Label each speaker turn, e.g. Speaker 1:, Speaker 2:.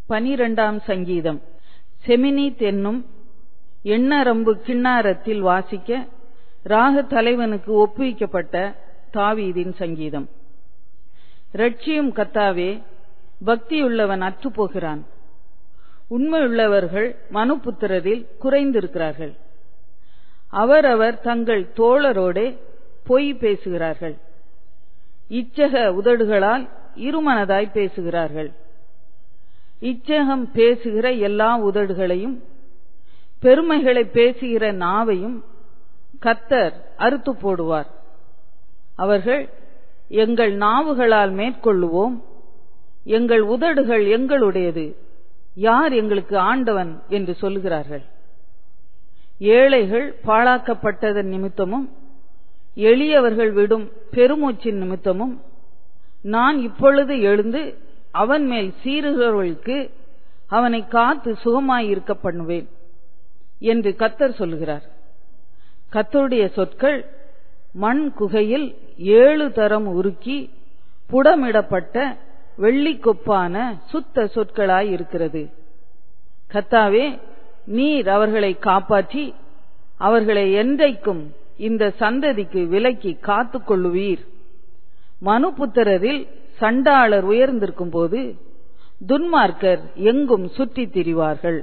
Speaker 1: 12ஆம் சங்கீதம். செமினீத் என்னும் எண்ணரம்பு கிண்ணாரத்தில் வாசிக்க ராக தலைவனுக்கு ஒப்புவிக்கப்பட்ட தாவீதின் சங்கீதம். இரட்சியும் கர்த்தாவே, பக்தியுள்ளவன் அற்றுப்போகிறான். உண்மையுள்ளவர்கள் மனுபுத்திரரில் குறைந்திருக்கிறார்கள். அவரவர் தங்கள் தோழரோடே பொய் பேசுகிறார்கள். இச்சக உதடுகளால் இருமனதாய் பேசுகிறார்கள். இச்சகம் பேசுகிற எல்லா உதடுகளையும் பெருமைகளை பேசுகிற நாவையும் கர்த்தர் அறுத்து போடுவார். அவர்கள், எங்கள் நாவுகளால் மேற்கொள்ளுவோம், எங்கள் உதடுகள் எங்களுடையது, யார் எங்களுக்கு ஆண்டவன் என்று சொல்லுகிறார்கள். ஏழைகள் பாழாக்கப்பட்டதன் நிமித்தமும் எளியவர்கள் விடும் பெருமூச்சின் நிமித்தமும் நான் இப்பொழுது எழுந்து அவன் மேல் சீறுகிறவர்களுக்கு அவனை காத்து சுகமாயிருக்க பண்ணுவேன் என்று கர்த்தர் சொல்லுகிறார். கர்த்தருடைய சொற்கள் மண் குகையில் 7 தரம் உருக்கி புடமிடப்பட்ட வெள்ளிக்கொப்பான சுத்த சொற்களாயிருக்கிறது. கர்த்தாவே, நீர் அவர்களை காப்பாற்றி அவர்களை என்றைக்கும் இந்த சந்ததிக்கு விலக்கி காத்துக் கொள்ளுவீர். மனுபுத்திரரில் சண்டாளர் உயர்ந்திருக்கும் போது துன்மார்க்கர் எங்கும் சுற்றித் திரிவார்கள்.